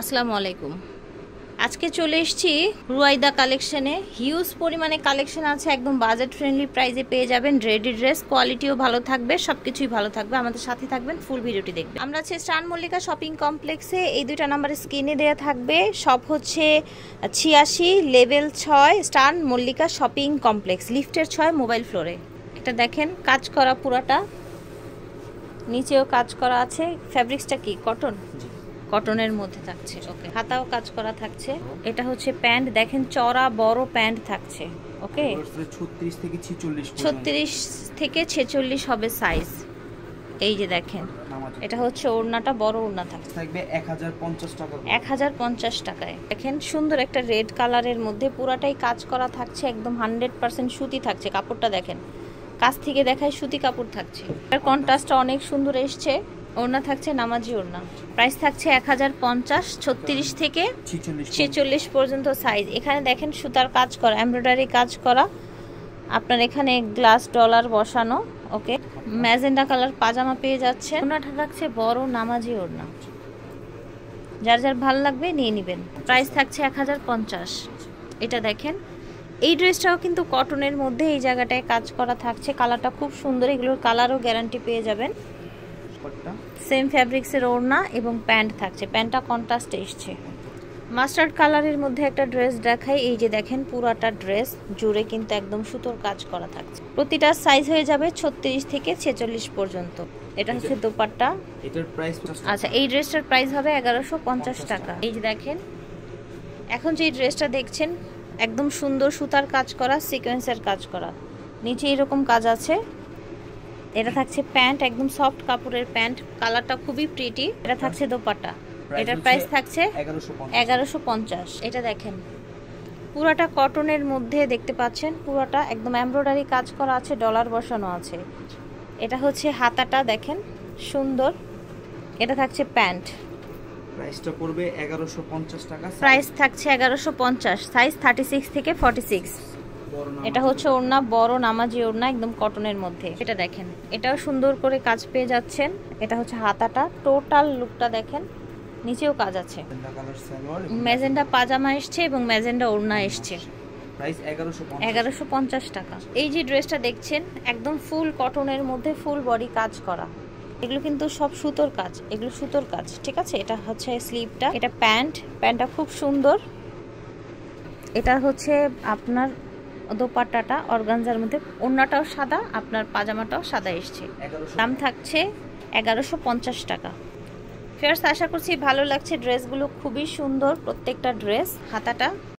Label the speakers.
Speaker 1: আসসালামু আলাইকুম। আজকে চলে এসেছি রুয়াইদা কালেকশনে। হিউজ পরিমাণে কালেকশন আছে, একদম বাজেট ফ্রেন্ডলি প্রাইসে পেয়ে যাবেন। রেডি ড্রেস, কোয়ালিটিও ভালো থাকবে, সবকিছুই ভালো থাকবে। আমাদের সাথে থাকবেন, ফুল ভিডিওটি দেখবেন। আমরা আছি স্টান মল্লিকা শপিং কমপ্লেক্সে। এই দুইটা নাম্বারে স্ক্রিনে দেওয়া থাকবে। সব হচ্ছে 86 লেভেল 6 স্টান মল্লিকা শপিং কমপ্লেক্স, লিফটের 6 মোবাইল ফ্লোরে। এটা দেখেন কাজ করা পুরাটা, নিচেও কাজ করা আছে। ফ্যাব্রিক্সটা কি কটন? কটনের মধ্যে থাকছে। ওকে, হাতাও কাজ করা থাকছে। এটা হচ্ছে প্যান্ট, দেখেন চড়া বড় প্যান্ট থাকছে। ওকে, 36 থেকে 46 হবে সাইজ। এই যে দেখেন, এটা হচ্ছে ওড়নাটা, বড় ওড়না থাকবে 1050 টাকায়। দেখেন সুন্দর একটা রেড কালারের মধ্যে পুরাটাই কাজ করা থাকছে, একদম 100% সুতি থাকছে। কাপড়টা দেখেন, কাছ থেকে দেখায় সুতি কাপড় থাকছে। এর কন্ট্রাস্টটা অনেক সুন্দর এসছে। ওড়না থাকছে নামাজি ওড়না। প্রাইস থাকছে 1050, 36 থেকে 46 পর্যন্ত সাইজ। এখানে দেখেন সুতার কাজ করা, এমব্রয়ডারি কাজ করা, আপনার এখানে গ্লাস ডলার বসানো। ওকে, ম্যাজেন্ডা কালার পাজামা পেয়ে যাচ্ছে। ওড়নাটা থাকছে বড় নামাজি ওড়না, যার যার ভালো লাগবে নিয়ে নেবেন। প্রাইস থাকছে 1050। এটা দেখেন, এই ড্রেসটাও কিন্তু কটনের মধ্যে এই জায়গাটায় কাজ করা থাকছে। কালারটা খুব সুন্দর, এগুলোর কালারও গ্যারান্টি পেয়ে যাবেন। সেম ফ্যাব্রিক্সের ওড়না এবং প্যান্ট থাকছে, প্যান্টটা কন্ট্রাস্ট এসছে। মাস্টার্ড কালারের মধ্যে একটা ড্রেস দেখাই। এই যে দেখেন, পুরাটা ড্রেস জুড়ে কিন্তু একদম সুতোর কাজ করা থাকছে। প্রতিটা সাইজ হয়ে যাবে 36 থেকে 46 পর্যন্ত। এটা হচ্ছে দোপাট্টা।
Speaker 2: এটার প্রাইস
Speaker 1: আচ্ছা, এই ড্রেসটার প্রাইস হবে 1150 টাকা। এই যে দেখেন, এখন যে ড্রেসটা দেখছেন একদম সুন্দর সুতার কাজ করা, সিকোয়েন্সের কাজ করা, নিচে এরকম কাজ আছে। এটা থাকছে প্যান্ট, একদম সফট কাপড়ের প্যান্ট, কালারটা খুবই প্রিটি। এটা থাকছে দোপাট্টা, এটার প্রাইস থাকছে 1150। এটা দেখেন, পুরাটা কটনের মধ্যে দেখতে পাচ্ছেন, পুরাটা একদম এমব্রয়ডারি কাজ করা আছে, ডলার বসানো আছে। এটা হচ্ছে হাতাটা দেখেন সুন্দর। এটা থাকছে প্যান্ট,
Speaker 2: প্রাইসটা পড়বে 1150 টাকা।
Speaker 1: প্রাইস থাকছে 1150, সাইজ 36 থেকে 46। এটা হচ্ছে ওড়না, বড় নামাজি ওড়না, একদম কটনের মধ্যে। এটা দেখেন, এটাও সুন্দর করে কাজ পেয়ে যাচ্ছেন। এটা হচ্ছে হাতাটা, টোটাল লুকটা দেখেন, নিচেও কাজ আছে। ম্যাজেন্ডা পাজামা এসছে এবং ম্যাজেন্ডা ওড়না এসছে।
Speaker 2: প্রাইস
Speaker 1: 1150 টাকা। এই যে ড্রেসটা দেখছেন একদম ফুল কটনের মধ্যে, ফুল বডি কাজ করা। এগুলো কিন্তু সব সুতোর কাজ, এগুলো সুতোর কাজ, ঠিক আছে। এটা হচ্ছে স্লিভটা, এটা প্যান্ট, প্যান্টটা খুব সুন্দর। এটা হচ্ছে আপনার দোপাট্টাটা অর্গানজার মধ্যে, ওড়নাটাও সাদা, আপনার পাজামাটাও সাদা এসছে। দাম থাকছে 1150 টাকা। ফেয়ার্স, আশা করছি ভালো লাগছে। ড্রেসগুলো খুবই সুন্দর, প্রত্যেকটা ড্রেস। হাতাটা